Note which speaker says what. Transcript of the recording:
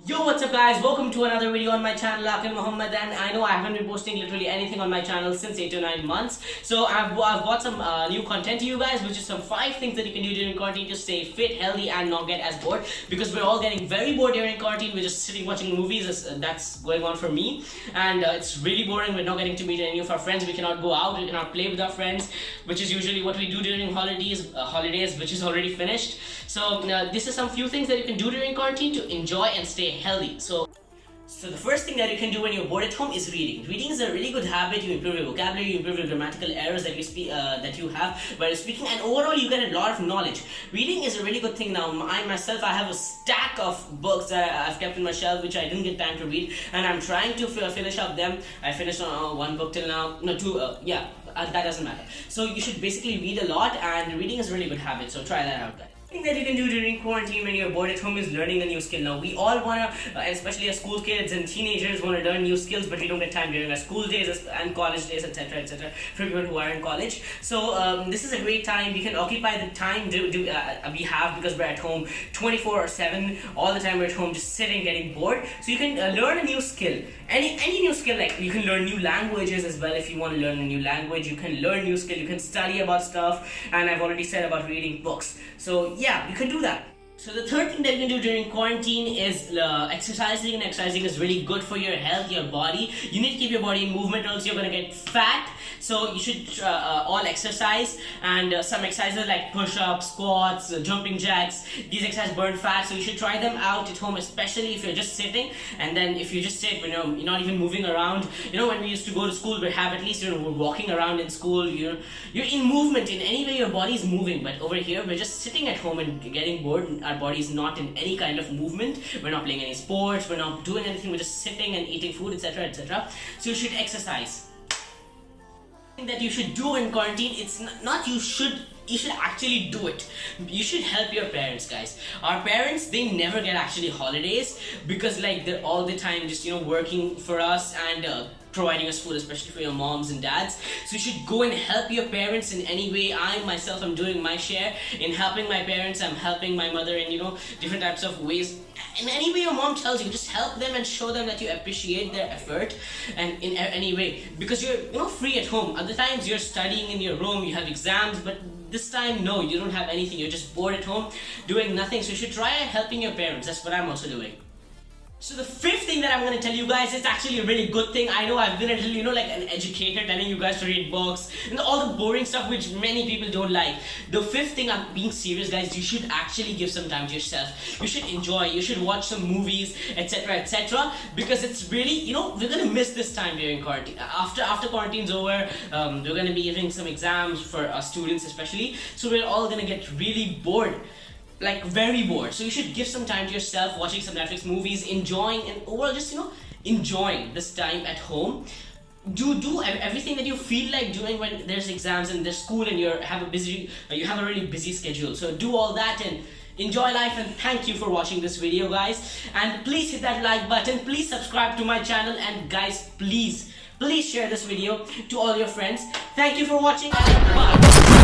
Speaker 1: Yo, what's up guys, welcome to another video on my channel, Aaqib Mohammed. And I know I haven't been posting literally anything on my channel since 8 to 9 months. So I've got some new content to you guys, which is some 5 things that you can do during quarantine to stay fit, healthy and not get as bored. Because we're all getting very bored during quarantine. We're just sitting watching movies. That's going on for me. And it's really boring. We're not getting to meet any of our friends. We cannot go out, we cannot play with our friends, which is usually what we do during holidays, which is already finished. So this is some few things that you can do during quarantine to enjoy and stay healthy. So the first thing that you can do when you're bored at home is reading. Reading is a really good habit. You improve your vocabulary, you improve your grammatical errors that you have while you're speaking, and overall you get a lot of knowledge. Reading is a really good thing. Now I myself, I have a stack of books that I've kept in my shelf which I didn't get time to read, and I'm trying to finish up them. I finished one book till now, no, two, that doesn't matter. So you should basically read a lot, and reading is a really good habit, so try that out guys. Thing that you can do during quarantine when you're bored at home is learning a new skill. Now we all wanna, especially as school kids and teenagers, wanna learn new skills, but we don't get time during our school days and college days, etc., etc. For people who are in college. So this is a great time. We can occupy the time we have because we're at home 24/7. All the time we're at home, just sitting, getting bored. So you can learn a new skill. Any new skill, like you can learn new languages as well. If you want to learn a new language, you can learn new skill. You can study about stuff, and I've already said about reading books. So yeah, you can do that. So the third thing that you can do during quarantine is exercising. And exercising is really good for your health, your body. You need to keep your body in movement, or else you're gonna get fat. So you should all exercise, and some exercises like push-ups, squats, jumping jacks. These exercises burn fat, so you should try them out at home, especially if you're just sitting. And then if you just sit, when you're not even moving around. You know, when we used to go to school, we have at least, we're walking around in school. You're in movement in any way your body is moving. But over here, we're just sitting at home and getting bored. Our body is not in any kind of movement. We're not playing any sports. We're not doing anything. We're just sitting and eating food, etc., etc. So you should exercise. That you should do in quarantine, it's not you should actually do it. You should help your parents, guys. Our parents, they never get actually holidays because like they're all the time just working for us and providing us food, especially for your moms and dads. So you should go and help your parents in any way. I myself am doing my share in helping my parents. I'm helping my mother in different types of ways. In any way your mom tells you, just help them and show them that you appreciate their effort, and in any way, because you're free at home. Other times you're studying in your room, you have exams, but this time no, you don't have anything. You're just bored at home doing nothing. So you should try helping your parents. That's what I'm also doing. So the fifth thing that I'm going to tell you guys is actually a really good thing. I know I've been a little, like an educator telling you guys to read books and all the boring stuff which many people don't like. The fifth thing, I'm being serious guys, you should actually give some time to yourself. You should enjoy, you should watch some movies, etc., etc. because it's really, we're going to miss this time during quarantine. After quarantine's over, we're going to be giving some exams for us students especially. So we're all going to get really bored. Like very bored. So you should give some time to yourself, watching some Netflix movies, enjoying, and overall just enjoying this time at home. Do everything that you feel like doing when there's exams and there's school and you have a really busy schedule. So do all that and enjoy life, and thank you for watching this video guys. And please hit that like button, please subscribe to my channel, and guys please share this video to all your friends. Thank you for watching, and bye.